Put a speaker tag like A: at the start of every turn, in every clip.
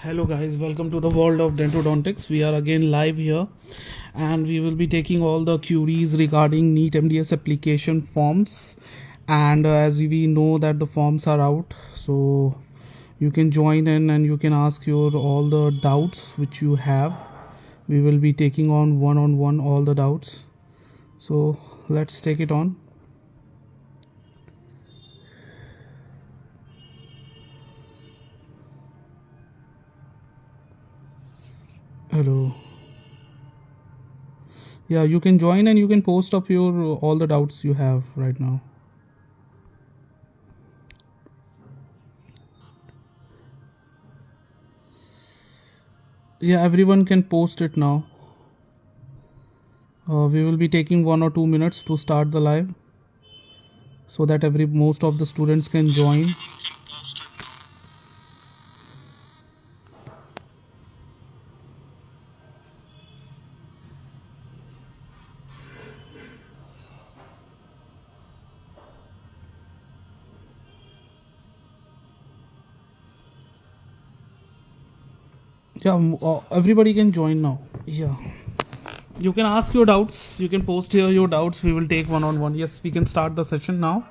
A: Hello guys, welcome to the world of Dentodontics. We are again live here and we will be taking all the queries regarding Neet MDS application forms, and as we know that the forms are out, so you can join in and you can ask your all the doubts which you have. We will be taking on one all the doubts, so let's take it on. Hello. Yeah, you can join and you can post up your all the doubts you have right now. Yeah, everyone can post it now. We will be taking 1 or 2 minutes to start the live so that most of the students can join. Yeah, everybody can join now. Yeah, you can ask your doubts, you can post here your doubts. We will take one. Yes, we can start the session now.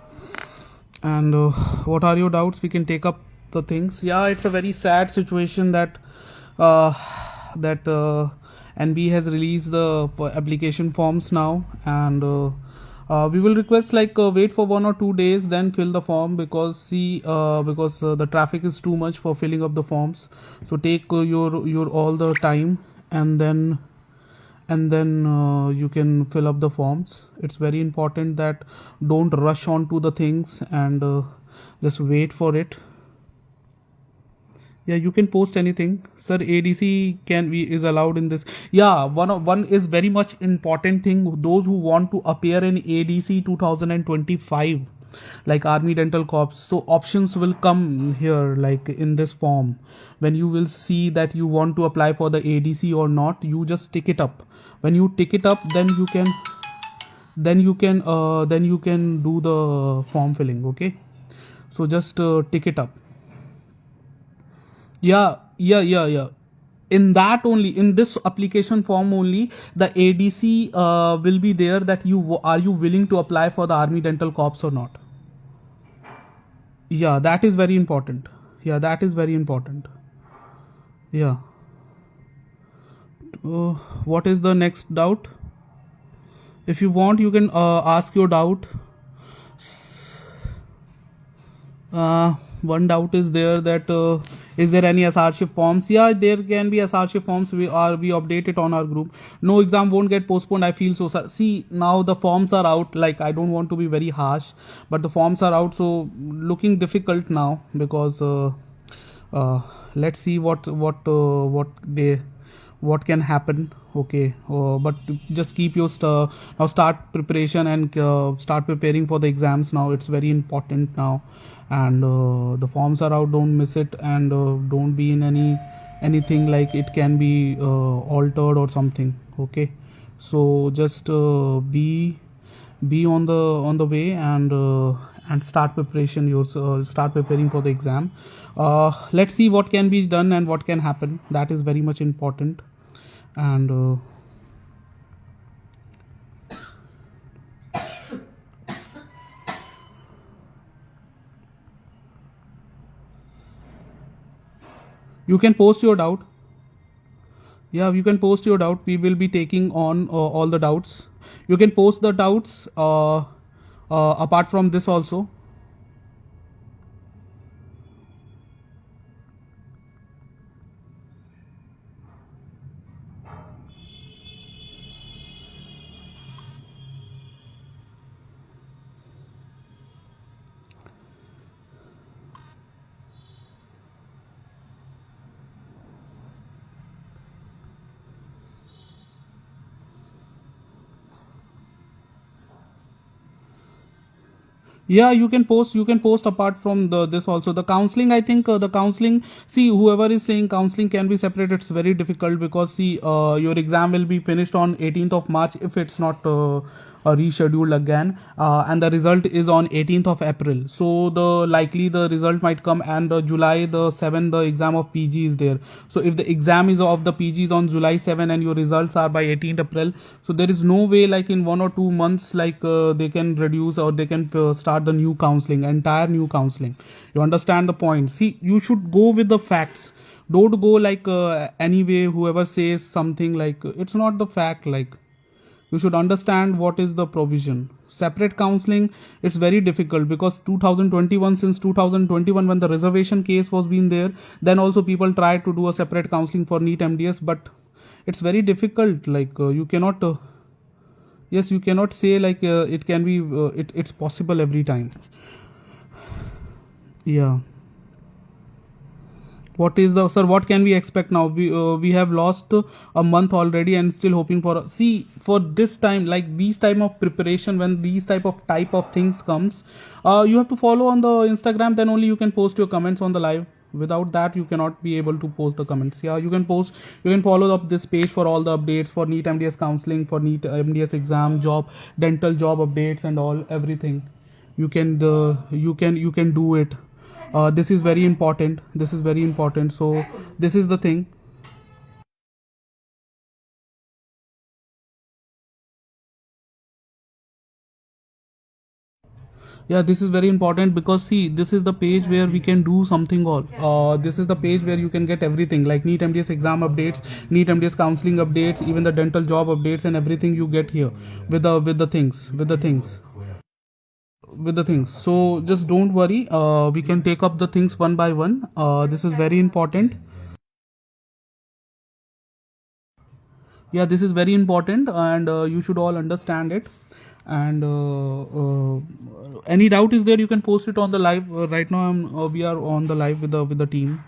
A: And what are your doubts? We can take up the things. Yeah, it's a very sad situation that NB has released the application forms now, and we will request wait for 1 or 2 days, then fill the form, because the traffic is too much for filling up the forms. So take your all the time, and then you can fill up the forms. It's very important that don't rush on to the things, and just wait for it. Yeah, you can post anything, sir. ADC is allowed in this. Yeah, one is very much important thing. Those who want to appear in ADC 2025, like Army Dental Corps, so options will come here, like in this form. When you will see that you want to apply for the ADC or not, you just tick it up. When you tick it up, then you can do the form filling. Okay, so just tick it up. Yeah. In that only, in this application form only, the ADC will be there, that are you willing to apply for the Army Dental Corps or not. Yeah, that is very important. Yeah, that is very important. Yeah. What is the next doubt? If you want, you can ask your doubt. One doubt is there, that is there any SRship forms? Yeah, there can be SRship forms. We update it on our group. No exam won't get postponed. I feel so sad. See, now the forms are out. Like, I don't want to be very harsh, but the forms are out, so looking difficult now, because let's see what can happen. Okay, but just keep your now start preparation, and start preparing for the exams now. It's very important now, and the forms are out. Don't miss it, and don't be in anything like it can be altered or something. Okay, so just be on the way, and start start preparing for the exam. Let's see what can be done and what can happen. That is very much important. And you can post your doubt. Yeah, you can post your doubt. We will be taking on all the doubts. You can post the doubts apart from this also. Yeah, you can post apart from this also. The counseling, I think the counseling, see, whoever is saying counseling can be separate, it's very difficult, because see, your exam will be finished on 18th of March if it's not rescheduled again, and the result is on 18th of April. So the result might come, and the July the 7th the exam of PG is there. So if the exam is of the PG is on July 7 and your results are by 18th April, so there is no way like in 1 or 2 months like they can reduce or they can start the new counseling, entire new counseling. You understand the point? See, you should go with the facts. Don't go like anyway whoever says something like it's not the fact. Like, you should understand what is the provision. Separate counseling, it's very difficult because 2021, since 2021 when the reservation case was being there, then also people tried to do a separate counseling for Neet MDS, but it's very difficult. Like you cannot yes, you cannot say like it can be it's possible every time. Yeah. What is the sir? What can we expect now? We have lost a month already and still hoping for. See, for this time, like these time of preparation, when these type of things comes, you have to follow on the Instagram. Then only you can post your comments on the live. Without that, you cannot be able to post the comments. Yeah, you can post. You can follow up this page for all the updates for Neet MDS counseling, for Neet MDS exam, job, dental job updates, and all everything. You can do it. This is very important. This is very important. So this is the thing. Yeah, this is very important because see, this is the page where we can do something all. This is the page where you can get everything like Neet MDS exam updates, Neet MDS counseling updates, even the dental job updates, and everything you get here with the things. So just don't worry. We can take up the things one by one. This is very important. Yeah, this is very important, and you should all understand it. And any doubt is there, you can post it on the live. Right now we are on the live with the team.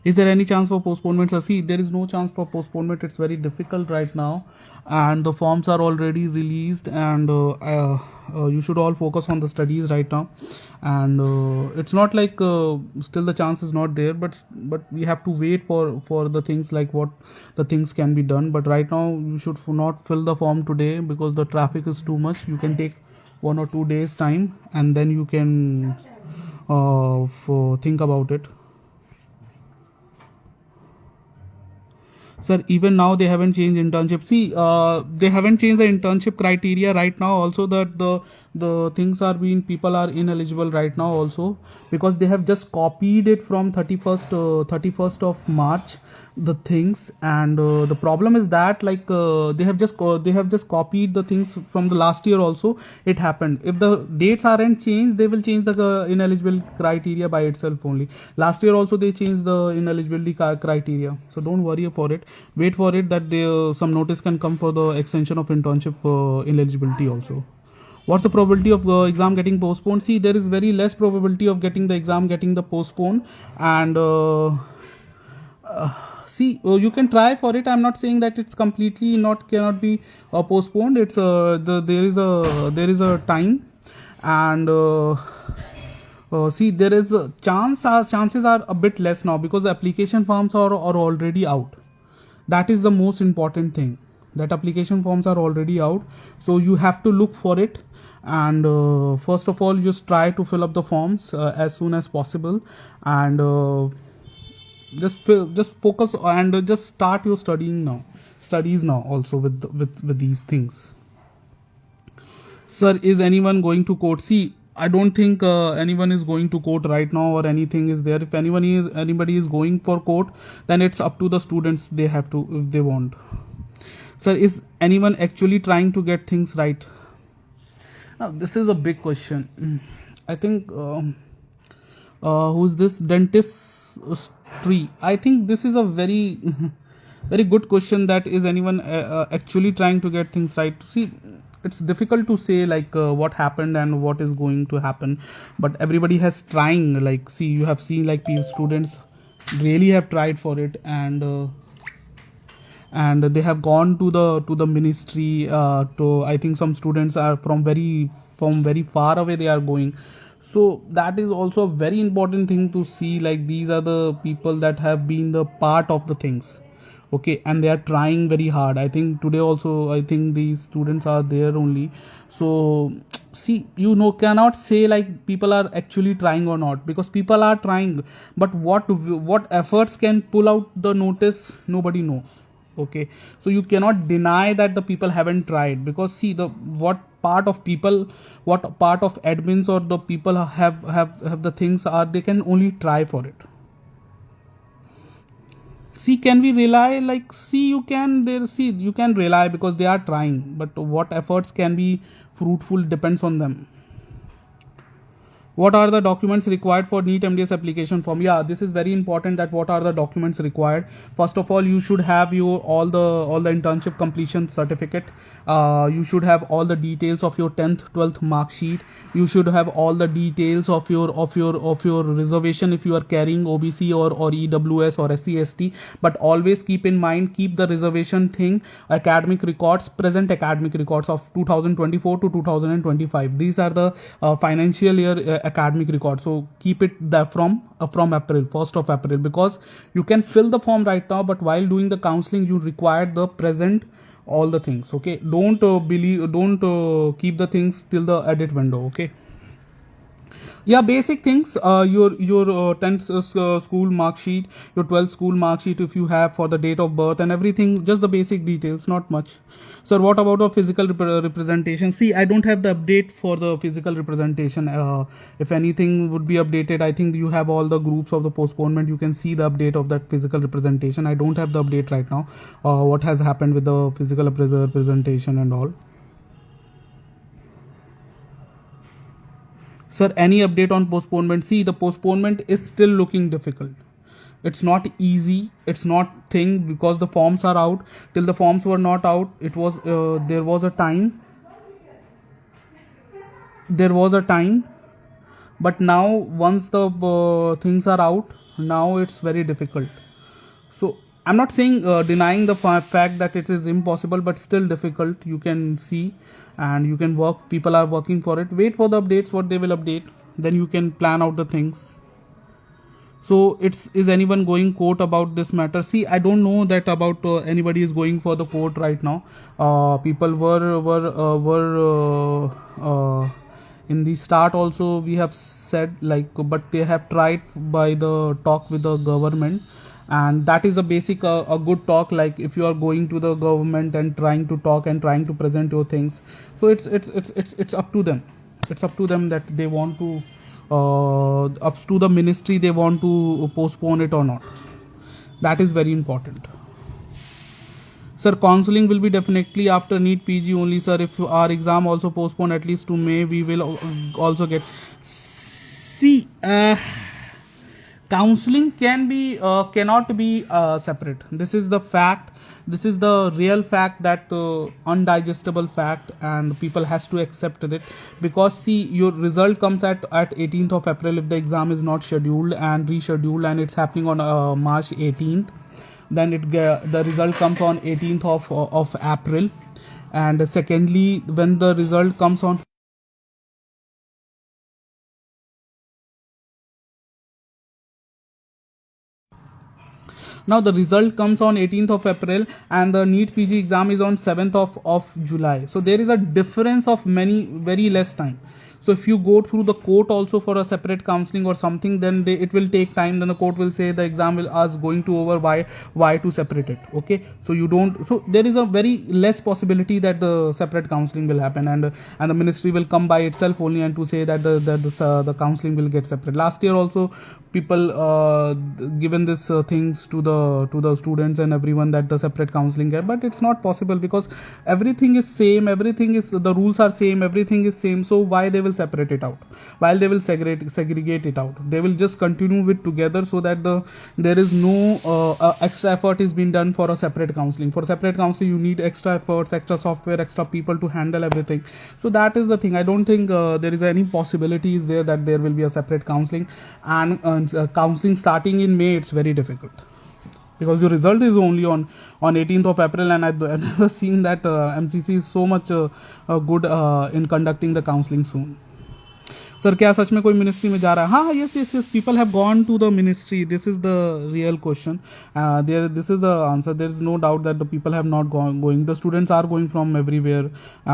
A: Is there any chance for postponement? So see, there is no chance for postponement. It's very difficult right now, and the forms are already released, and you should all focus on the studies right now. And it's not like still the chance is not there, but we have to wait for the things like what the things can be done. But right now you should not fill the form today because the traffic is too much. You can take 1 or 2 days time, and then you can think about it. Sir, even now they haven't changed internship. See, they haven't changed the internship criteria right now. Also, that the things are being, people are ineligible right now also because they have just copied it from 31st of March, the things. And the problem is that like they have just copied the things from the last year also. It happened. If the dates aren't changed, they will change the ineligible criteria by itself only. Last year also they changed the ineligibility criteria. So don't worry for it. Wait for it that some notice can come for the extension of internship ineligibility also. What's the probability of exam getting postponed? See, there is very less probability of getting the exam getting the postponed. And see, you can try for it. I'm not saying that it's completely not cannot be postponed. It's there is a time. And see, there is a chances are a bit less now because the application forms are already out. That is the most important thing, that application forms are already out. So you have to look for it. And first of all, just try to fill up the forms as soon as possible. And just focus and just start your studies now also with these things. Sir, is anyone going to court? See, I don't think anyone is going to court right now or anything is there. If anybody is going for court, then it's up to the students. They have to, if they want. Sir, is anyone actually trying to get things right? Now, this is a big question. I think who's this dentistry? I think this is a very very good question. That is anyone actually trying to get things right? See, it's difficult to say like what happened and what is going to happen, but everybody has trying. Like, see, you have seen like students really have tried for it, and they have gone to the ministry. To I think some students are from very far away they are going. So that is also a very important thing to see. Like, these are the people that have been the part of the things. okay, and they are trying very hard. I think today also, I think these students are there only. So see, cannot say like people are actually trying or not, because people are trying, but what efforts can pull out the notice, nobody knows. Okay, so you cannot deny that the people haven't tried, because see, the what part of people, what part of admins or the people have the things are, they can only try for it. See, can we rely, like, see, you can there see you can rely because they are trying, but what efforts can be fruitful depends on them. What are the documents required for Neet MDS application form? Yeah, this is very important, that what are the documents required. First of all, you should have your all the internship completion certificate. You should have all the details of your 10th 12th mark sheet. You should have all the details of your reservation if you are carrying OBC or EWS or SC/ST. But always keep in mind, keep the reservation thing, academic records, present academic records of 2024 to 2025. These are the financial year academic record. So keep it that from April 1st of April, because you can fill the form right now, but while doing the counseling you require the present all the things. Okay, don't keep the things till the edit window. Okay, yeah, basic things, your 10th school mark sheet, your 12th school mark sheet if you have, for the date of birth and everything, just the basic details, not much. Sir, what about the physical representation? See, I don't have the update for the physical representation. If anything would be updated, I think you have all the groups of the postponement, you can see the update of that physical representation. I don't have the update right now, what has happened with the physical representation and all. Sir, any update on postponement? See, the postponement is still looking difficult. It's not easy. It's not thing, because the forms are out. Till the forms were not out, it was there was a time. There was a time, but now once the things are out, now it's very difficult. So I'm not saying denying the fact that it is impossible, but still difficult. You can see, and you can work. People are working for it. Wait for the updates, what they will update. Then you can plan out the things. So is anyone going court about this matter? See, I don't know that about anybody is going for the court right now. People were in the start also, we have said, like, but they have tried by the talk with the government, and that is a basic a good talk. Like, if you are going to the government and trying to talk and trying to present your things, so it's up to them. It's up to them that they want to up to the ministry, they want to postpone it or not. That is very important. Sir, counseling will be definitely after Neet PG only, sir. If our exam also postponed at least to May, we will also get. See, counseling cannot be separate. This is the fact. This is the real fact, that undigestible fact, and people has to accept it, because see, your result comes at 18th of April if the exam is not scheduled and rescheduled, and it's happening on March 18th. Then the result comes on 18th of April, and secondly, when the result comes on. Now the result comes on 18th of April, and the Neet PG exam is on 7th of July. So there is a difference of very less time. So if you go through the court also for a separate counseling or something, then it will take time. Then the court will say the exam will ask going to over, why to separate it. Okay, so you don't. So there is a very less possibility that the separate counseling will happen, and the ministry will come by itself only and to say that the counseling will get separate. Last year also, people given this things to the students and everyone, that the separate counseling get, but it's not possible, because everything is same. Everything is, the rules are same. Everything is same. So why they will separate it out? While they will segregate it out, they will just continue it together, so that there is no extra effort is being done for a separate counseling. For separate counseling, you need extra efforts, extra software, extra people to handle everything. So that is the thing. I don't think there is any possibilities there that there will be a separate counseling, and counseling starting in May, it's very difficult, because your result is only on 18th of April, and I've never seen that MCC is so much good in conducting the counseling soon. Sir क्या सच में कोई ministry में जा रहा है? हाँ, yes yes yes, people have gone to the ministry. This is the real question. There this is the answer. There is no doubt that the people have not gone going. The students are going from everywhere,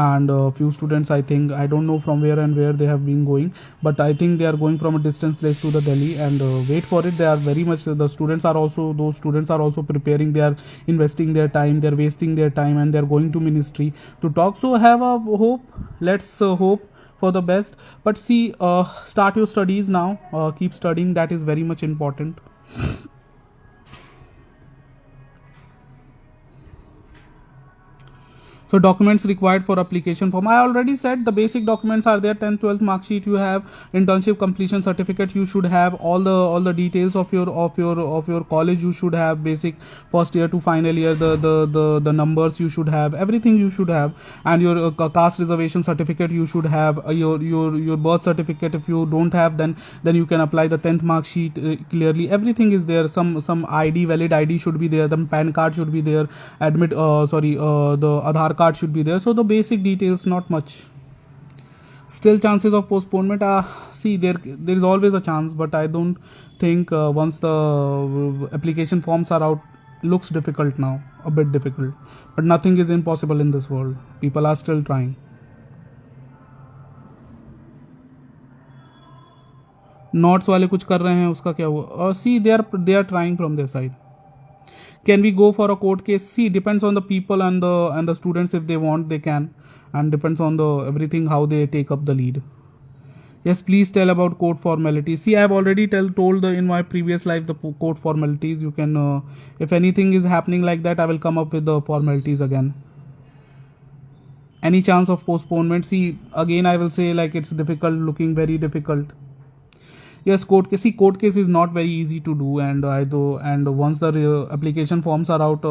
A: and few students, I think, I don't know from where and where they have been going, but I think they are going from a distant place to the Delhi. And wait for it, they are very much, the students are also, those students are also preparing. They are investing their time, they are wasting their time, and they are going to ministry to talk. So have a hope. Let's hope for the best. But see, start your studies now. Keep studying, that is very much important. So documents required for application form, I already said the basic documents are there. 10th 12th mark sheet you have, internship completion certificate you should have, all the details of your college you should have, basic first year to final year, the numbers you should have, everything you should have. And your caste reservation certificate you should have, your birth certificate. If you don't have, then you can apply the 10th mark sheet. Clearly everything is there. Some ID, valid ID should be there, the PAN card should be there, the Aadhaar card should be there. So the basic details, not much. Still chances of postponement, see, there is always a chance, but I don't think once the application forms are out, looks difficult now, a bit difficult, but nothing is impossible in this world. People are still trying. Notes वाले कुछ कर रहे हैं, उसका क्या हुआ? See, they are trying from their side. Can we go for a court case? See, depends on the people and the students. If they want, they can, and depends on the everything how they take up the lead. Yes, please tell about court formalities. See, I have already told in my previous life the court formalities. You can, if anything is happening like that, I will come up with the formalities again. Any chance of postponement? See, again I will say, like, it's difficult, looking very difficult. Yes, court case is not very easy to do, and once the application forms are out,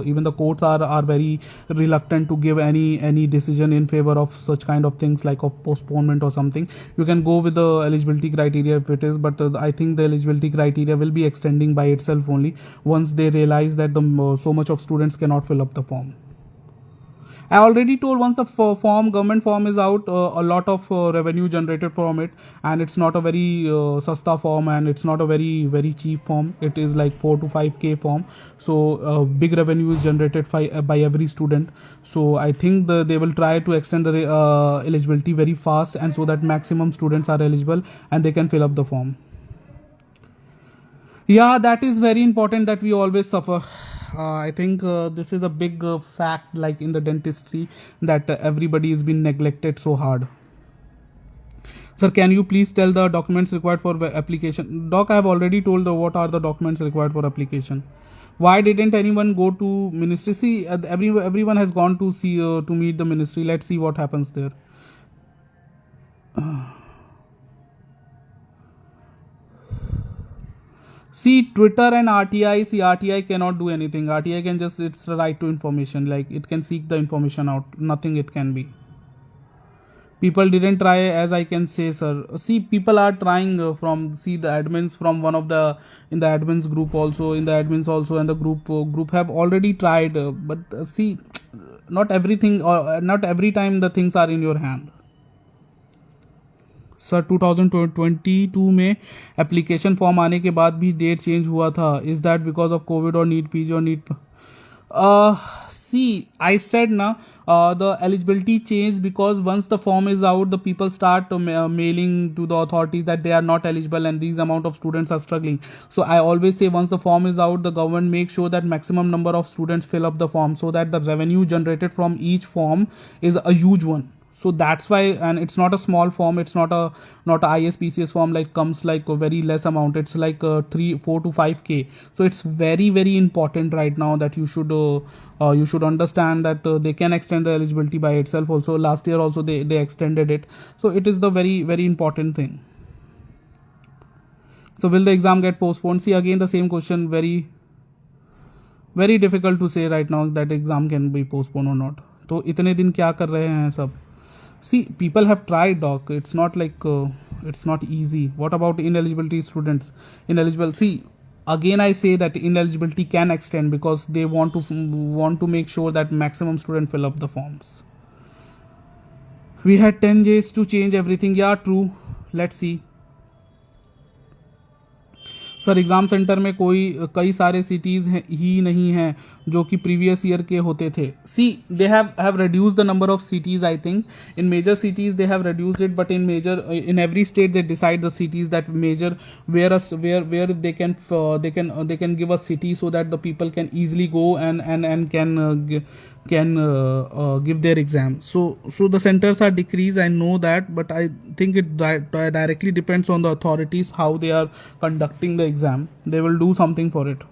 A: even the courts are very reluctant to give any decision in favor of such kind of things, like of postponement or something. You can go with the eligibility criteria if it is, but I think the eligibility criteria will be extending by itself only once they realize that so much of students cannot fill up the form. I already told, once the government form is out, a lot of revenue generated from it, and it's not a very sasta form, and it's not a very very cheap form. It is like 4 to 5k form, so big revenue is generated by every student. So I think they will try to extend the eligibility very fast, and so that maximum students are eligible and they can fill up the form. Yeah, that is very important, that we always suffer. I think this is a big fact, like in the dentistry, that everybody is been neglected so hard. Sir, can you please tell the documents required for application? Doc, I have already told what are the documents required for application. Why didn't anyone go to ministry? See, everyone has gone to see to meet the ministry. Let's see what happens there. See, Twitter and RTI. See, RTI cannot do anything. RTI can just, it's the right to information. Like, it can seek the information out. Nothing it can be. People didn't try, as I can say, sir. See, people are trying see the admins from one of the, in the admins group also, and the group have already tried. But see, not everything, or not every time the things are in your hand. Sir 2022 में application form आने के बाद भी date change हुआ था. Is that because of Covid और NEET PG और NEET? See, I said now, the eligibility changed because once the form is out, the people start mailing to the authorities that they are not eligible and these amount of students are struggling. So I always say, once the form is out, the government makes sure that maximum number of students fill up the form, so that the revenue generated from each form is a huge one. So that's why, and it's not a small form, it's not a ISPCS form, like comes like a very less amount, it's like 4 to 5k. So it's very very important right now that you should understand that they can extend the eligibility by itself also. Last year also they extended it, so it is the very very important thing. So will the exam get postponed? See, again the same question, very very difficult to say right now that exam can be postponed or not. तो इतने दिन क्या कर रहे हैं सब? See, people have tried, doc. It's not like it's not easy. What about ineligibility students? Ineligible. See, again I say that ineligibility can extend because they want to make sure that maximum students fill up the forms. We had 10 days to change everything. Yeah, true. Let's see sir exam centre में कई सारे cities ही नहीं हैं जो कि previous year के होते थे. See they have reduced the number of cities. I think in major cities they have reduced it, but in every state they decide the cities that major where they can give a city so that the people can easily go and can give their exam. So the centers are decreased, I know that, but I think it directly depends on the authorities how they are conducting the exam. They will do something for it.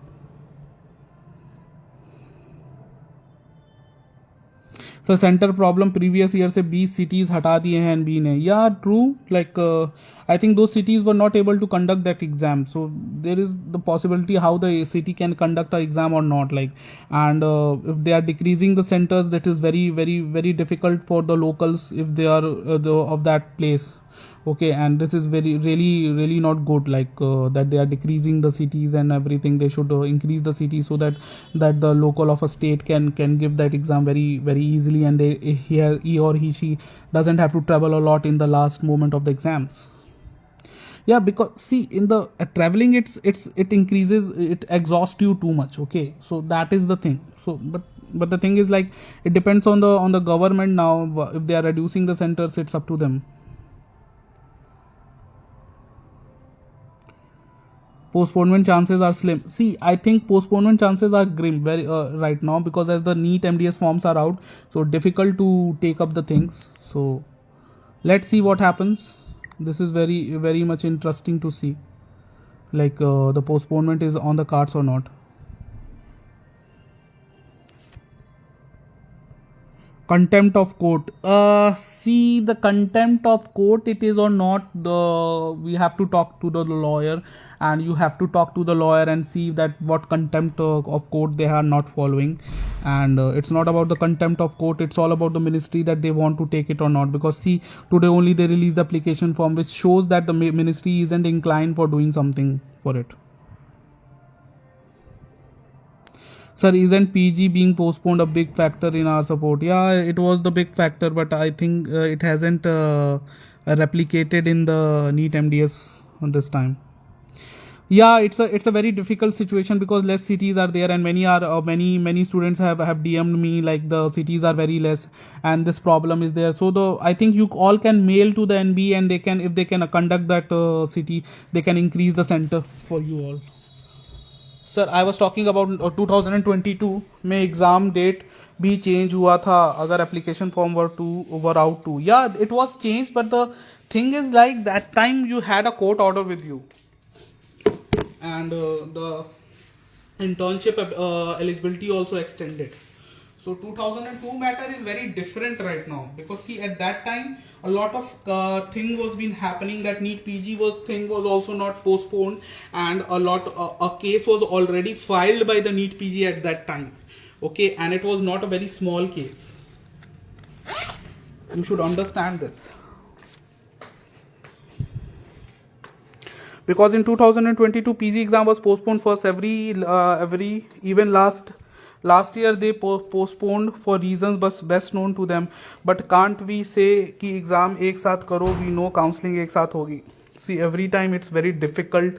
A: Sir centre problem previous year से 20 cities हटा दिए हैं NB ने. Yeah true, like I think two cities were not able to conduct that exam, so there is the possibility how the city can conduct a exam और not, like, and if they are decreasing the centres that is very very very difficult for the locals if they are of that place. Okay, and this is really not good, like that they are decreasing the cities and everything. They should increase the cities so that the local of a state can give that exam very very easily, and he or she doesn't have to travel a lot in the last moment of the exams. Yeah, because see, in the traveling it increases, it exhausts you too much. Okay, so that is the thing. So but the thing is, like, it depends on the government now. If they are reducing the centers, it's up to them. Postponement chances are slim. See, I think postponement chances are grim very right now, because as the Neet MDS forms are out, so difficult to take up the things. So let's see what happens. This is very very much interesting to see, like the postponement is on the cards or not. Contempt of court. See, the contempt of court, it is or not, we have to talk to the lawyer, and you have to talk to the lawyer and see that what contempt of court they are not following. And it's not about the contempt of court, it's all about the ministry, that they want to take it or not. Because see, today only they released the application form, which shows that the ministry isn't inclined for doing something for it. Sir, isn't PG being postponed a big factor in our support? Yeah, it was the big factor, but I think it hasn't replicated in the Neet MDS this time. Yeah, it's a very difficult situation, because less cities are there, and many students have DM'd me like the cities are very less, and this problem is there. So I think you all can mail to the NB, and they can, if they can conduct that city, they can increase the center for you all. Sir I was talking about 2022 में exam date भी change हुआ था अगर application form were out too. Yeah it was change, but the thing is like that time you had a court order with you, and the internship eligibility also extended. So 2002 matter is very different right now, because see, at that time a lot of thing was been happening, that Neet PG was also not postponed, and a case was already filed by the Neet PG at that time. Okay, and it was not a very small case. You should understand this. Because in 2022 PG exam was postponed first, every even last year they postponed for reasons best known to them. But can't we say कि exam एक साथ करो, we know counselling एक साथ होगी. See, every time it's very difficult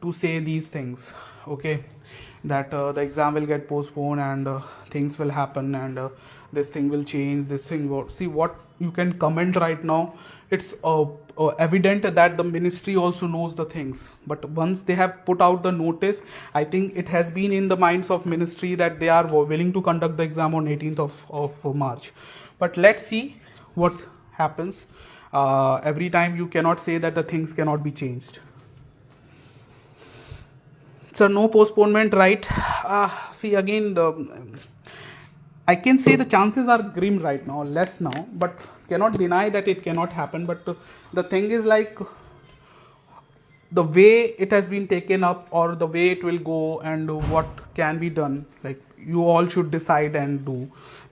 A: to say these things. Okay, that the exam will get postponed, and things will happen, and this thing will change, this thing will see what you can comment right now. It's evident that the ministry also knows the things, but once they have put out the notice, I think it has been in the minds of ministry that they are willing to conduct the exam on 18th of March. But let's see what happens. Every time you cannot say that the things cannot be changed. So no postponement, right? See, again, I can say the chances are grim right now, less now, but cannot deny that it cannot happen. But the thing is, like, the way it has been taken up, or the way it will go, and what can be done, like, you all should decide and do.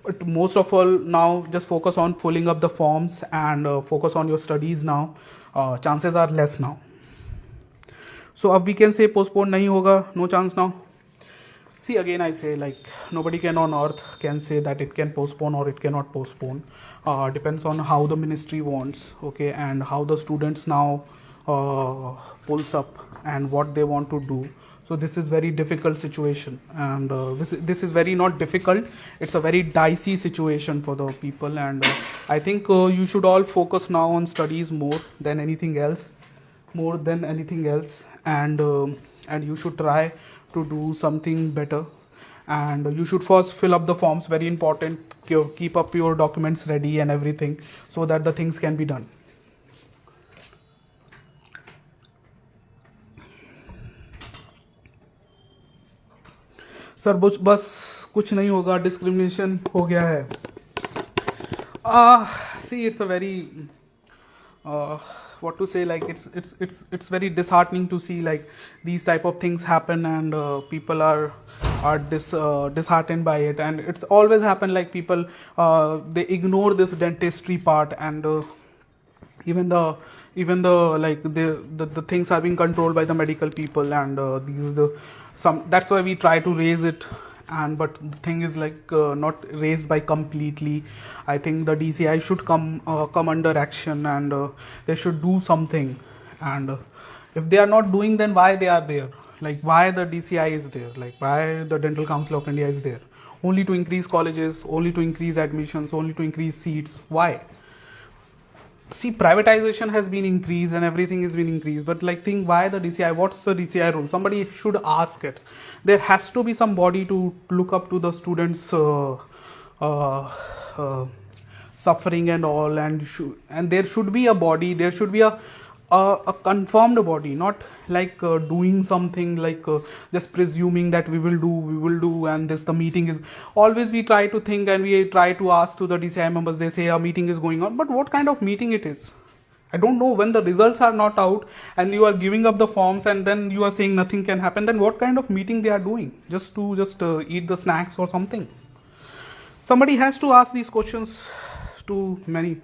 A: But most of all, now just focus on filling up the forms, and focus on your studies now. Chances are less now. So अब we can say postpone नहीं होगा, no chance now. See, again I say, like, nobody can on earth can say that it can postpone or it cannot postpone. Depends on how the ministry wants, okay, and how the students now pulls up and what they want to do. So this is very difficult situation, and this is very not difficult, it's a very dicey situation for the people. And I think you should all focus now on studies more than anything else, and you should try to do something better. And you should first fill up the forms, very important. Keep up your documents ready and everything, so that the things can be done. Sir बस कुछ नहीं होगा, discrimination हो गया है. See, it's a very what to say, like, it's very disheartening to see like these type of things happen, and people are disheartened by it. And it's always happened, like, people they ignore this dentistry part, and even the like the things are being controlled by the medical people, and that's why we try to raise it. And but the thing is, like, not raised by completely. I think the DCI should come under action, and they should do something. And if they are not doing, then why they are there? Like, why the DCI is there? Like, why the Dental Council of India is there? Only to increase colleges, only to increase admissions, only to increase seats. Why? See, privatization has been increased and everything has been increased, but, like, think, why the DCI? What's the DCI role? Somebody should ask it. There has to be somebody to look up to the students suffering and all, and there should be a body, there should be a confirmed body, not like doing something like just presuming that we will do, and the meeting is always, we try to think and we try to ask to the DCI members. They say a meeting is going on, but what kind of meeting it is? I don't know. When the results are not out and you are giving up the forms, and then you are saying nothing can happen, then what kind of meeting they are doing? Just to eat the snacks or something? Somebody has to ask these questions to many.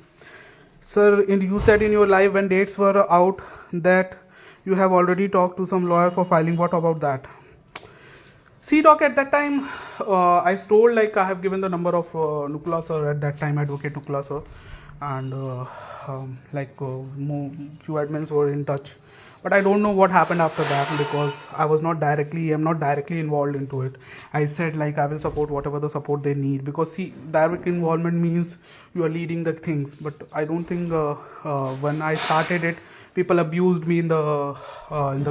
A: Sir, you said in your live when dates were out that you have already talked to some lawyer for filing. What about that? See, doc, at that time, I told, like, I have given the number of Nukula sir at that time, Advocate Nukula sir, and few admins were in touch. But I don't know what happened after that, because I am not directly involved into it. I said, like, I will support whatever the support they need, because, see, direct involvement means you are leading the things. But I don't think when I started it, people abused me in the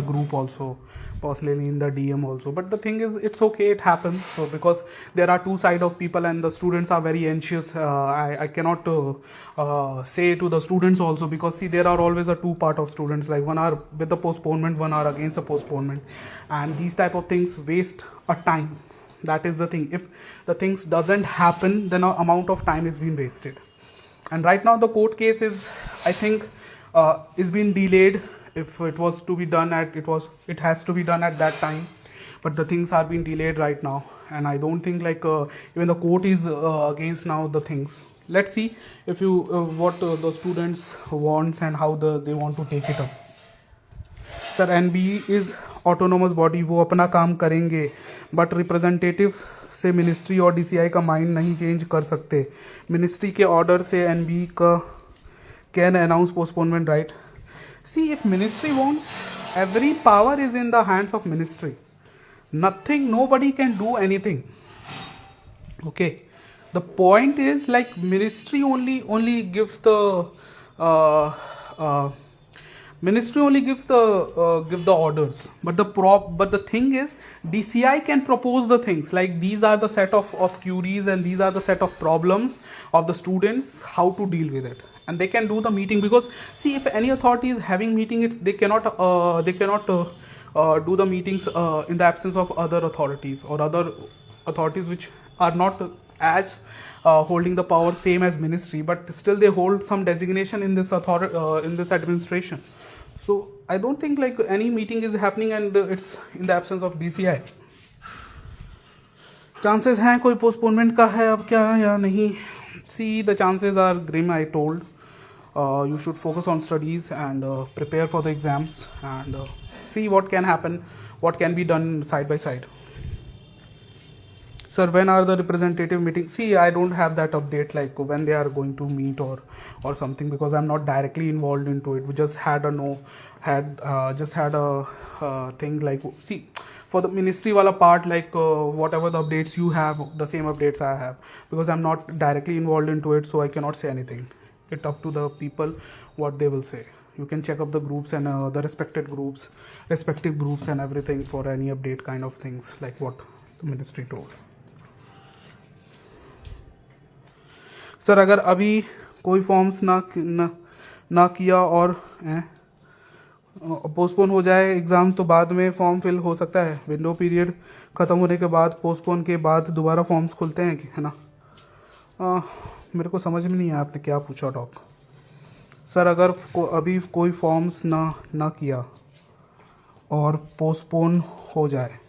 A: group also, personally in the DM also. But the thing is, it's okay, it happens. So because there are two sides of people, and the students are very anxious. I cannot say to the students also, because, see, there are always a two part of students, like, one are with the postponement, one are against the postponement, and these type of things waste a time. That is the thing. If the things doesn't happen, then an amount of time is being wasted. And right now the court case is, I think, is being delayed. If it was to be done it has to be done at that time, but the things are being delayed right now, and I don't think, like, even the court is against now the things. Let's see if you what the students wants and how they want to take it up. Sir, NB is autonomous body, वो अपना काम करेंगे, but representative से ministry और DCI का mind नहीं change कर सकते. मिनिस्ट्री के ऑर्डर से NB का can announce postponement, right? See, if ministry wants, every power is in the hands of ministry. Nobody can do anything. Okay. The point is, like, ministry only gives the ministry only gives the give the orders. But the thing is, DCI can propose the things, like, these are the set of queries, and these are the set of problems of the students, how to deal with it. And they can do the meeting, because, see, if any authority is having meeting, they cannot do the meetings in the absence of other authorities, or other authorities which are not as holding the power same as ministry, but still they hold some designation in this in this administration. So I don't think, like, any meeting is happening and it's in the absence of DCI. Chances हैं कोई postponement का है अब क्या या नहीं? See, the chances are grim. I told you should focus on studies and prepare for the exams, and see what can happen, what can be done side by side. Sir, when are the representative meetings? See, I don't have that update like when they are going to meet or something, because I'm not directly involved into it. We just had a thing like, see, for the ministry wala part, like whatever the updates you have, the same updates I have, because I'm not directly involved into it, so I cannot say anything. It's up to the people what they will say. You can check up the groups and the respective groups and everything for any update kind of things like what the ministry told. Sir अगर अभी कोई forms ना किया और postpone हो जाए exam, तो बाद में फॉर्म फिल हो सकता है? विंडो पीरियड ख़त्म होने के बाद पोस्टपोन के बाद दोबारा फॉर्म्स खुलते हैं कि, है ना? मेरे को समझ में नहीं आया आपने क्या पूछा डॉक. सर अगर अभी कोई फॉर्म्स ना किया और पोस्टपोन हो जाए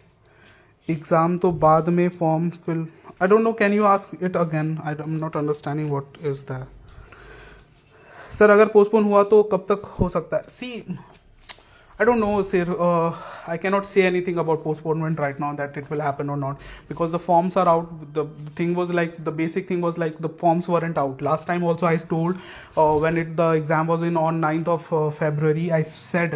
A: एग्ज़ाम, तो बाद में form fill, I don't know, can you ask it again? I am not understanding what is that. Sir अगर पोस्टपोन हुआ तो कब तक हो सकता है? सी, I don't know, sir. I cannot say anything about postponement right now, that it will happen or not, because the forms are out. The thing was like, the basic thing was like the forms weren't out. Last time also I told, when the exam was on 9th of February, I said,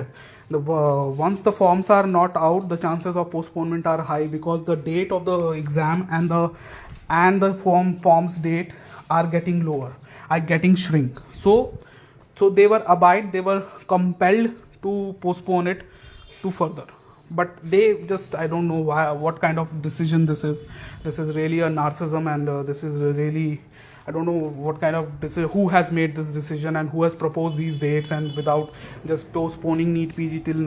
A: once the forms are not out, the chances of postponement are high, because the date of the exam and the forms date are getting lower, are getting shrink. So they were compelled to postpone it to further, but they just, I don't know why, what kind of decision this is. This is really a narcissism, and this is really, I don't know what kind of decision, who has made this decision and who has proposed these dates, and without just postponing Neet PG till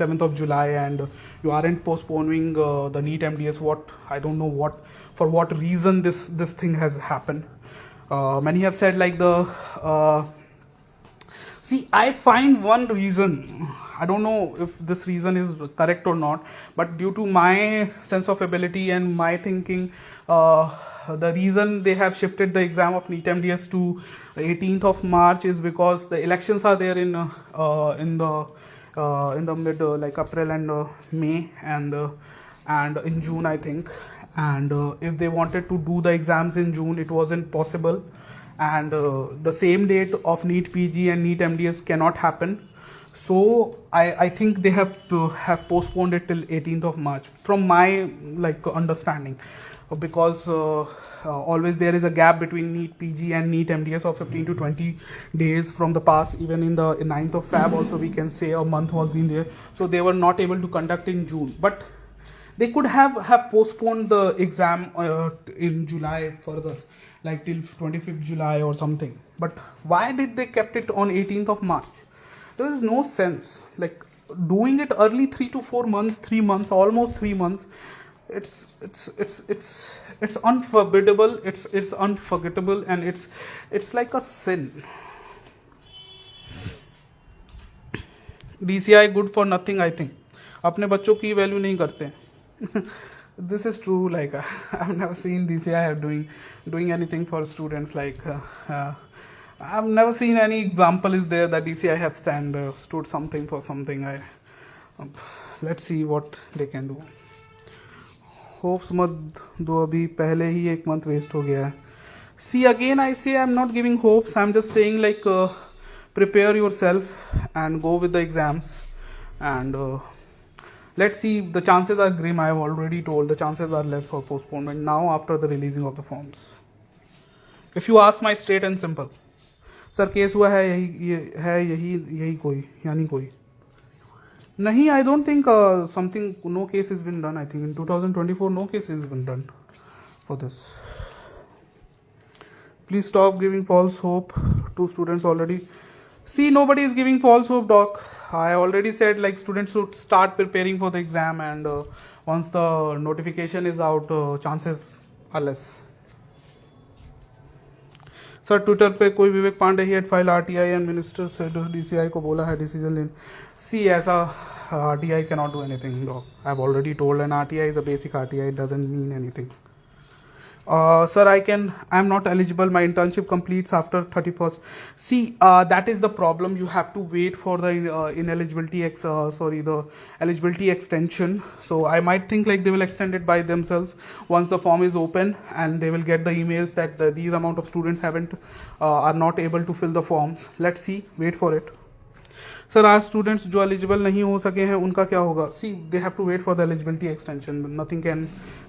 A: 7th of July, and you aren't postponing the Neet MDS. What, I don't know for what reason this thing has happened. Many have said like see, I find one reason. I don't know if this reason is correct or not, but due to my sense of ability and my thinking, the reason they have shifted the exam of Neet MDS to 18th of March is because the elections are there in the mid like April and May and in June, I think. And if they wanted to do the exams in June, it wasn't possible. And the same date of Neet PG and Neet MDS cannot happen. So I think they have postponed it till 18th of March from my like understanding, because always there is a gap between Neet PG and Neet MDS of 15 to 20 days from the past. Even in the 9th of Feb also we can say a month was been there. So they were not able to conduct in June, but they could have postponed the exam in July further, like till 25th July or something. But why did they kept it on 18th of March? There is no sense. Like doing it early 3 to 4 months, 3 months, almost 3 months. It's unforgettable. It's unforgettable, and it's like a sin. DCI good for nothing, I think. अपने बच्चों की value नहीं करते हैं. This is true. Like I've never seen DCI doing anything for students. Like I've never seen any example is there that DCI have stood something for something. Let's see what they can do. Hopes मत दो अभी, पहले ही 1 month waste हो गया है. See, again I say I'm not giving hopes. I'm just saying like prepare yourself and go with the exams, and let's see. The chances are grim. I have already told the chances are less for postponement now after the releasing of the forms. If you ask my straight and simple, sir case हुआ है यही कोई यानी कोई नहीं. I don't think something, no case has been done. I think in 2024 no case has been done for this. Please stop giving false hope to students already. See, nobody is giving false hope, doc. I already said like students should start preparing for the exam, and once the notification is out, chances are less. Sir Twitter पे कोई विवेक पांडे ही file RTI and minister से DCI को बोला है decision लेने. See, ऐसा RTI can not do anything. I have already told, an RTI is a basic RTI, it doesn't mean anything. Sir, I'm not eligible. My internship completes after 31st. See, that is the problem. You have to wait for the the eligibility extension. So I might think like they will extend it by themselves once the form is open, and they will get the emails that these amount of students are not able to fill the forms. Let's see. Wait for it. Sir आज students जो eligible नहीं हो सके हैं उनका क्या होगा? See they have to wait for the eligibility extension. Nothing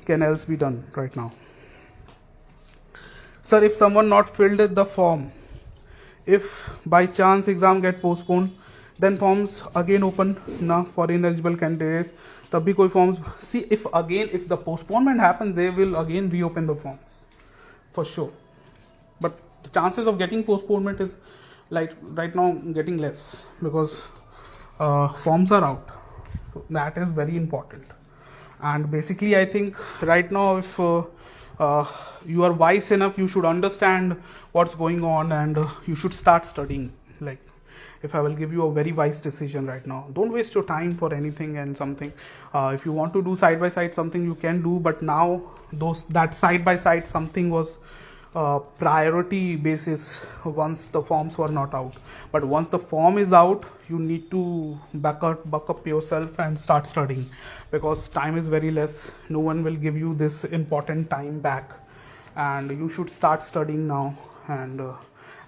A: can else be done right now. Sir, if someone not filled the form, if by chance exam get postponed, then forms again open na for ineligible candidates. तब भी कोई forms. See, if the postponement happens, they will again reopen the forms for sure. But the chances of getting postponement is like right now getting less because forms are out. So that is very important. And basically, I think right now if you are wise enough, you should understand what's going on, and you should start studying. Like, if I will give you a very wise decision right now, don't waste your time for anything and something. If you want to do side by side something, you can do, but now that side by side something was priority basis once the forms were not out. But once the form is out, you need to back up yourself and start studying, because time is very less. No one will give you this important time back, and you should start studying now. And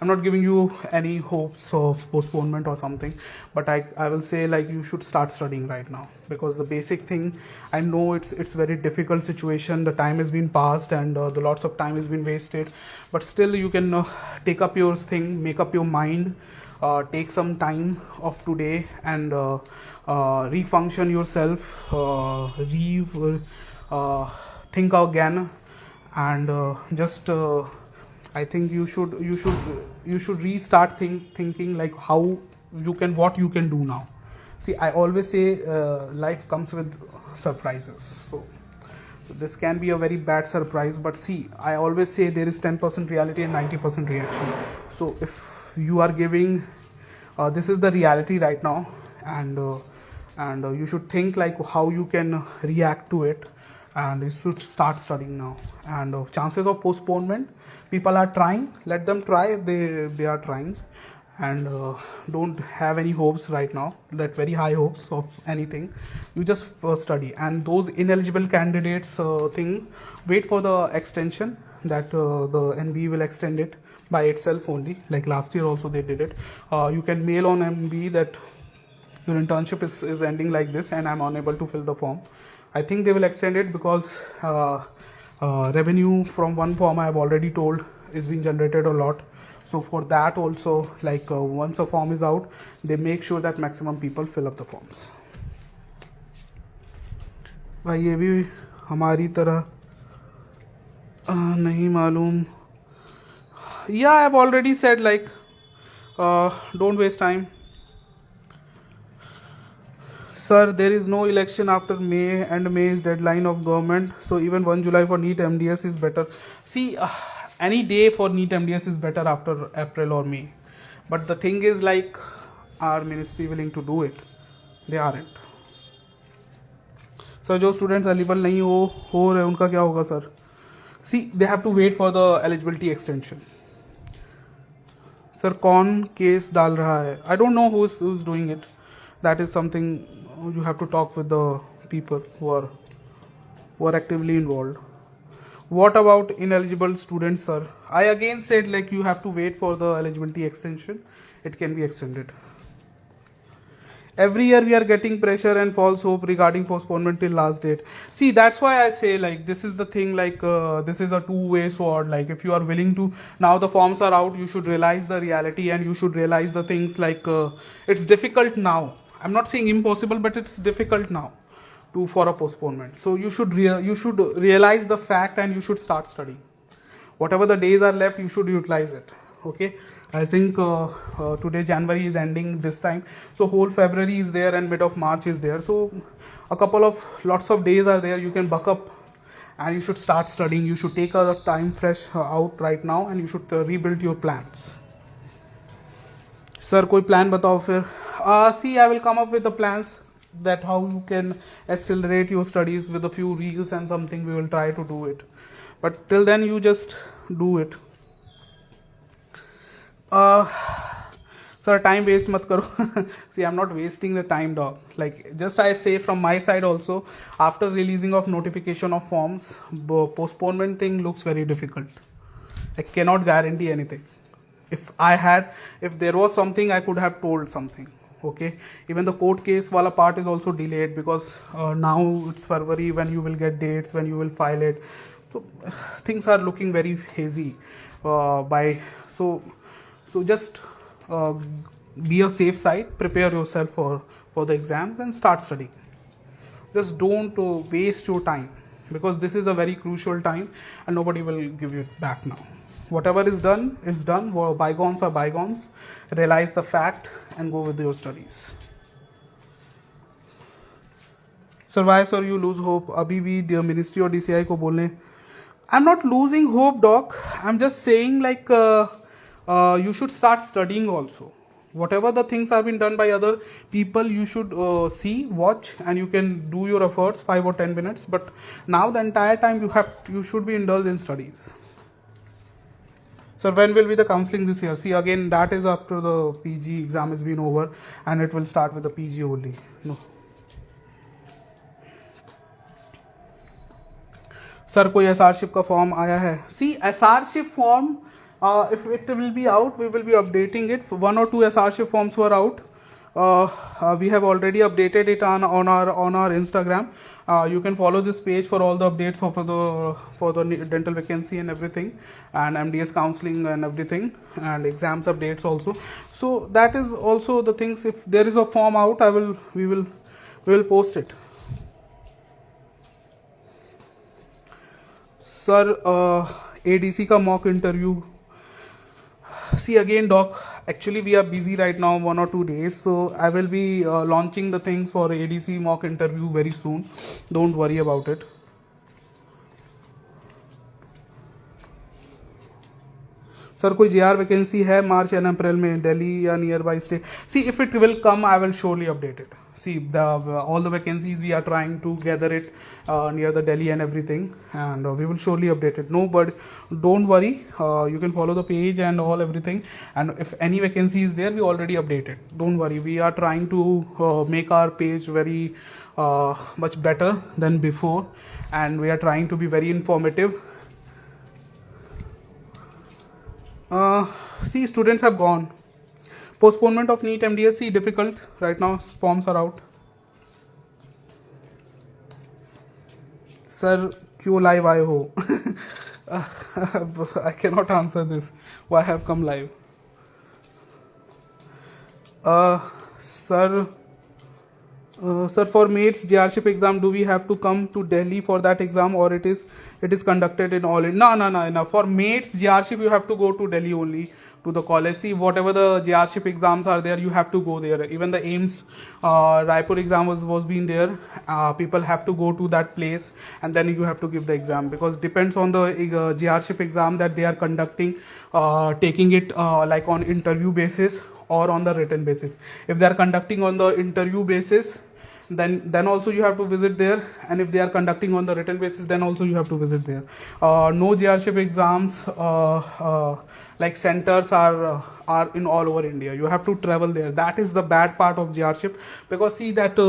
A: I'm not giving you any hopes of postponement or something, but I will say like you should start studying right now, because the basic thing, I know it's very difficult situation. The time has been passed, and the lots of time has been wasted, but still you can take up your thing, make up your mind, take some time of today and refunction yourself, think again, and just I think you should restart thinking like what you can do now. See, I always say life comes with surprises. So this can be a very bad surprise, but see, I always say there is 10% reality and 90% reaction. So if you are giving, this is the reality right now, and you should think like how you can react to it, and you should start studying now. And chances of postponement, people are trying, let them try if they are trying, and don't have any hopes right now, that very high hopes of anything. You just study. And those ineligible candidates wait for the extension, that the NB will extend it by itself only, like last year also they did it. You can mail on NB that your internship is ending like this and I'm unable to fill the form. I think they will extend it because revenue from one form, I have already told, is being generated a lot. So for that also, like once a form is out, they make sure that maximum people fill up the forms. भाई ये भी हमारी तरह नहीं मालूम. Yeah, I have already said like don't waste time. Sir, there is no election after May, and May is deadline of government. So even 1 July for Neet MDS is better. See, any day for Neet MDS is better after April or May. But the thing is like, are ministry willing to do it? They aren't. Sir, जो students eligible नहीं हो रहे उनका क्या होगा sir? See, they have to wait for the eligibility extension. Sir, कौन case डाल रहा है? I don't know who's doing it. That is something you have to talk with the people who are actively involved. What about ineligible students, sir? I again said like you have to wait for the eligibility extension. It can be extended. Every year we are getting pressure and false hope regarding postponement till last date. See, that's why I say like this is the thing, like this is a two-way sword. Like if you are willing to, now the forms are out, you should realize the reality and you should realize the things like it's difficult now. I'm not saying impossible, but it's difficult now for a postponement. So you should realize the fact and you should start studying. Whatever the days are left, you should utilize it. Okay. I think today January is ending this time, so whole February is there and mid of March is there. So lots of days are there. You can buck up and you should start studying. You should take a time fresh out right now and you should rebuild your plans. Sir, कोई plan बताओ फिर. See, I will come up with the plans that how you can accelerate your studies with a few reels and something. We will try to do it. but till then you just do it. Sir, time waste mat karo. See, I'm not wasting the time, dog. Like, just I say from my side also, after releasing of notification of forms, postponement thing looks very difficult. I cannot guarantee anything. If there was something, I could have told something. Okay, even the court case wala part is also delayed because now it's February when you will get dates, when you will file it. So things are looking very hazy. So just be a safe side, prepare yourself for the exams and start studying. Just don't waste your time, because this is a very crucial time and nobody will give you it back now. Whatever is done is done. Bygones are bygones. Realize the fact and go with your studies. Sir, why sir you lose hope? Abhi bhi the ministry or DCI ko bolne. I'm not losing hope, doc. I'm just saying like you should start studying also. Whatever the things have been done by other people, you should see, watch, and you can do your efforts 5 or 10 minutes. But now the entire time you should be indulged in studies. Sir, when will be the counselling this year? See, again, that is after the PG exam has been over, and it will start with the PG only. No. Sir, कोई SRship का form आया है? See, SRship form, if it will be out, we will be updating it. 1 or 2 SRship forms were out. We have already updated it on our Instagram. You can follow this page for all the updates for the dental vacancy and everything, and MDS counseling and everything, and exams updates also. So that is also the things. If there is a form out, we will post it. Sir, ADC ka mock interview. See, again, doc, actually we are busy right now, 1 or 2 days, so I will be launching the things for ADC mock interview very soon. Don't worry about it. Sir, कोई JR vacancy है March and April में Delhi या nearby state? See, if it will come, I will surely update it. See, all the vacancies we are trying to gather it near the Delhi and everything, and we will surely update it. No, but don't worry. You can follow the page and everything. And if any vacancy is there, we already updated. Don't worry. We are trying to make our page very much better than before, and we are trying to be very informative. See, students have gone. Postponement of Neet MDSC difficult right now. Forms are out. Sir, क्यों live आए हो? I cannot answer this. Why have come live? Sir, for mates JRship exam, do we have to come to Delhi for that exam, or it is conducted in all? No. For mates JRship, you have to go to Delhi only, to the college. See, whatever the JRship exams are there, you have to go there. Even the AIMS Raipur exam was being there. People have to go to that place, and then you have to give the exam, because depends on the JRship exam that they are conducting, taking it like on interview basis or on the written basis. If they are conducting on the interview basis, then also you have to visit there, and if they are conducting on the written basis, then also you have to visit there. No JRship exams like centers are in all over India. You have to travel there. That is the bad part of JRship, because see that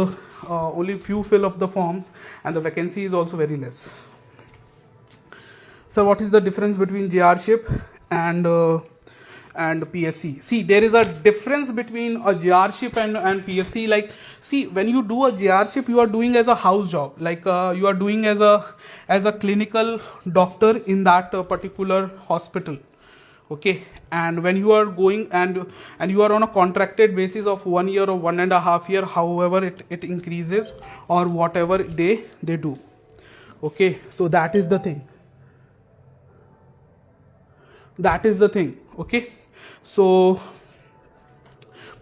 A: only few fill up the forms, and the vacancy is also very less. So what is the difference between JRship and PSC? See, there is a difference between a JRship and PSC. Like, see, when you do a JRship, you are doing as a house job. Like you are doing as a clinical doctor in that particular hospital. Okay, and when you are going and you are on a contracted basis of 1 year or 1.5 years, however it increases, or whatever they do. Okay, so that is the thing. Okay, so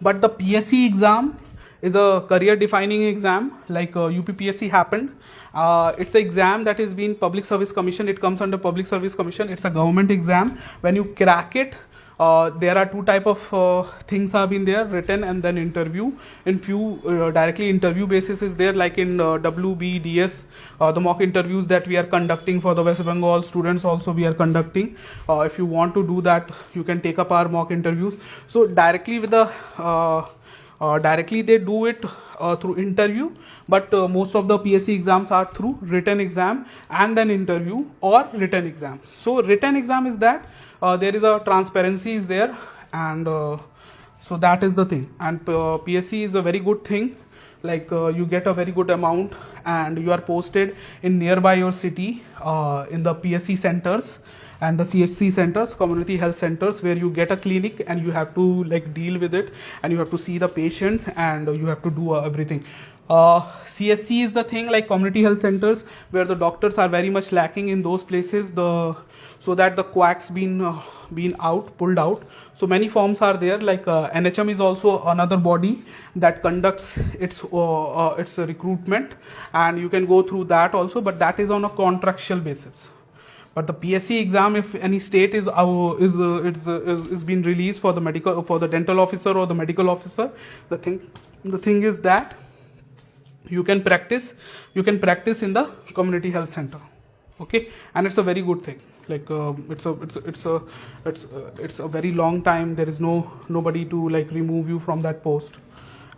A: but the PSC exam is a career defining exam, like UPPSC happened. It's an exam that is being Public Service Commission. It comes under Public Service Commission. It's a government exam. When you crack it, There are two type of things have been there, written and then interview. In few directly interview basis is there, like in WBDS, the mock interviews that we are conducting for the West Bengal students also we are conducting. If you want to do that, you can take up our mock interviews. So directly with the directly they do it through interview, but most of the PSC exams are through written exam and then interview or written exam. So written exam is that there is a transparency is there, and so that is the thing. And PSC is a very good thing, like you get a very good amount and you are posted in nearby your city in the PSC centers and the CHC centers, community health centers, where you get a clinic and you have to like deal with it and you have to see the patients and you have to do everything. CHC is the thing, like community health centers, where the doctors are very much lacking in those places, so that the quacks been pulled out. So many forms are there, like NHM is also another body that conducts its recruitment, and you can go through that also, but that is on a contractual basis. But the PSC exam, if any state is been released for the dental officer or the medical officer, the thing is that you can practice in the community health center. Okay, and it's a very good thing. Like it's a very long time. There is nobody to like remove you from that post,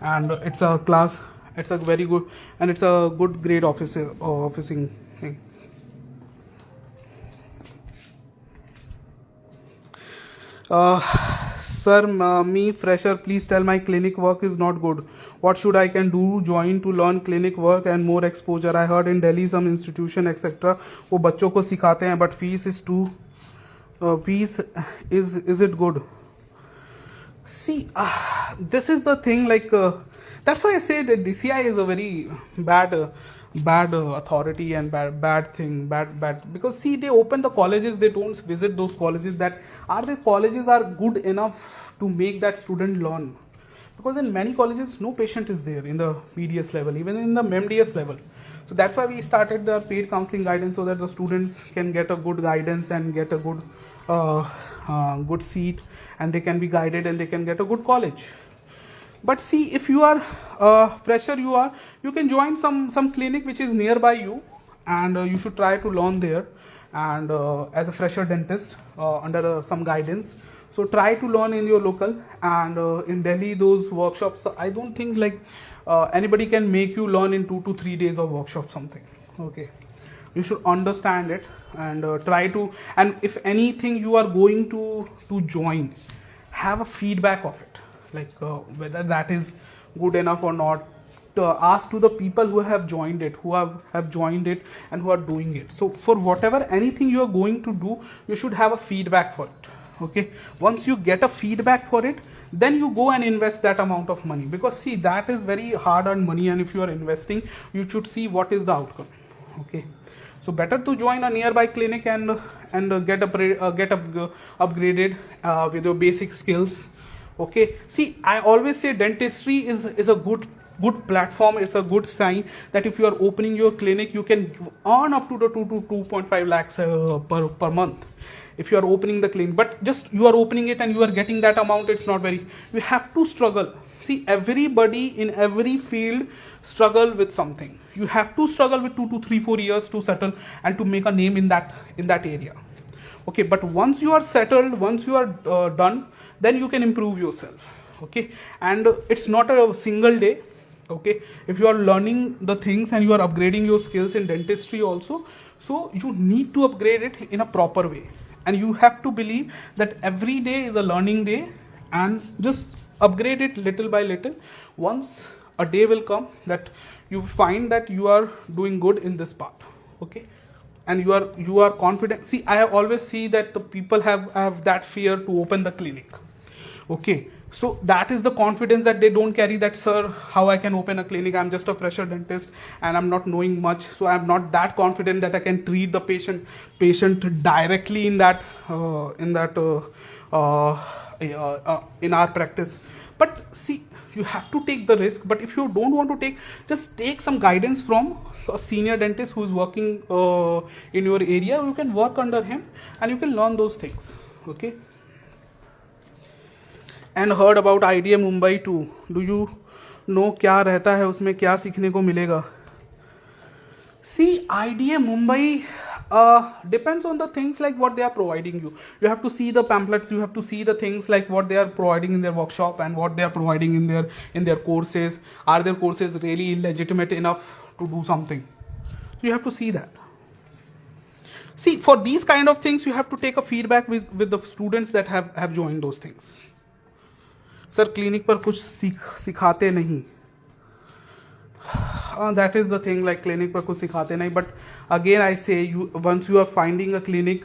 A: and it's a very good, and it's a good grade officing thing. Sir, me fresher, please tell my clinic work is not good. What should I can do join to learn clinic work and more exposure? I heard in Delhi some institution etc. वो बच्चों को सिखाते हैं, but fees is too. Fees is it good? See, this is the thing. Like that's why I say that DCI is a very bad authority and bad thing, because see, they open the colleges, they don't visit those colleges. That are the colleges are good enough to make that student learn, because in many colleges no patient is there in the PDS level, even in the MDS level. So that's why we started the paid counseling guidance, so that the students can get a good guidance and get a good good seat, and they can be guided and they can get a good college. But see, if you are fresher, you can join some clinic which is nearby you, and you should try to learn there, and as a fresher dentist under some guidance. So try to learn in your local, and in Delhi those workshops, I don't think like anybody can make you learn in 2 to 3 days of workshop something. Okay, you should understand it and try to, and if anything you are going to join, have a feedback of it, like whether that is good enough or not. Ask to the people who have joined it, and who are doing it. So for whatever anything you are going to do, you should have a feedback for it. Okay, once you get a feedback for it, then you go and invest that amount of money, because see, that is very hard earned money, and if you are investing, you should see what is the outcome. Okay, so better to join a nearby clinic and get upgraded with your basic skills. Okay, see, I always say dentistry is a good platform. It's a good sign that if you are opening your clinic, you can earn up to the 2 to 2.5 lakhs per month if you are opening the clinic. But just you are opening it and you are getting that amount, it's not very. You have to struggle. See, everybody in every field struggle with something. You have to struggle with 2 to 3, 4 years to settle and to make a name in that area. Okay, but once you are settled, once you are done, then you can improve yourself. Okay, and it's not a single day. Okay, if you are learning the things and you are upgrading your skills in dentistry also, so you need to upgrade it in a proper way, and you have to believe that every day is a learning day, and just upgrade it little by little. Once a day will come that you find that you are doing good in this part. Okay, and you are confident. See, I always see that the people have that fear to open the clinic. Okay, so that is the confidence that they don't carry, that sir, how I can open a clinic, I'm just a fresher dentist and I'm not knowing much, so I'm not that confident that I can treat the patient directly in our practice. But see, you have to take the risk, but if you don't want to take, just take some guidance from a senior dentist who is working in your area. You can work under him and you can learn those things. Okay. And heard about IDA Mumbai too. Do you know क्या रहता है उसमें, क्या सीखने को मिलेगा? See, IDA Mumbai depends on the things like what they are providing you. You have to see the pamphlets. You have to see the things like what they are providing in their workshop and what they are providing in their courses. Are their courses really legitimate enough to do something? So you have to see that. See, for these kind of things, you have to take a feedback with the students that have joined those things. Sir, clinic पर कुछ सिखाते नहीं. That is the thing, like clinic पर कुछ सिखाते नहीं. But again I say, once you are finding a clinic,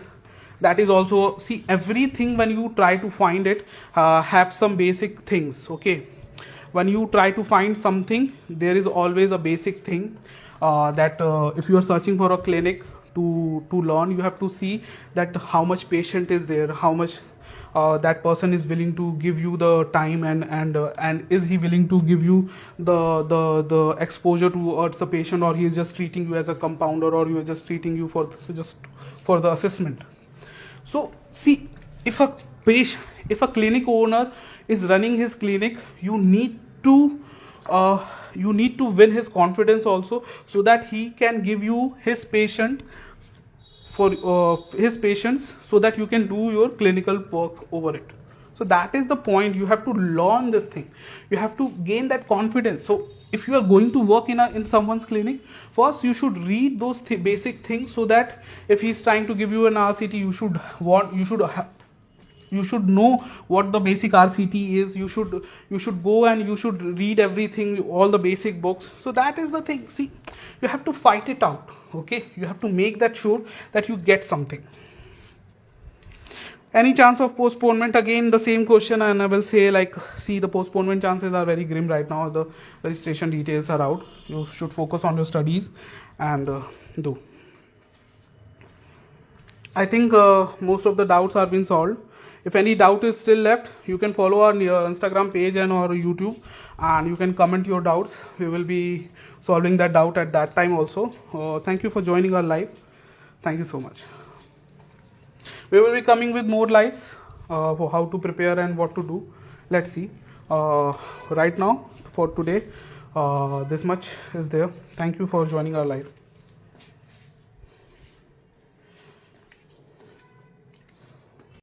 A: that is also, see, everything when you try to find it have some basic things. Okay, when you try to find something, there is always a basic thing that if you are searching for a clinic to learn, you have to see that how much patient is there, how much that person is willing to give you the time, and is he willing to give you the exposure towards the patient, or he is just treating you as a compounder, or you are just treating you just for the assessment. So see, if a clinic owner is running his clinic, you need to win his confidence also, so that he can give you his patients, so that you can do your clinical work over it. So that is the point. You have to learn this thing. You have to gain that confidence. So if you are going to work in someone's clinic, first you should read those basic things, so that if he is trying to give you an RCT, you should know what the basic RCT is. You should go and you should read everything, all the basic books. So that is the thing. See, you have to fight it out. Okay, you have to make that sure that you get something. Any chance of postponement? Again the same question, and I will say, like, see, the postponement chances are very grim right now. The registration details are out. You should focus on your studies and do. I think most of the doubts are being solved. If any doubt is still left, you can follow our Instagram page and our YouTube, and you can comment your doubts. We will be solving that doubt at that time also. Thank you for joining our live. Thank you so much. We will be coming with more lives for how to prepare and what to do. Let's see. Right now, for today, this much is there. Thank you for joining our live.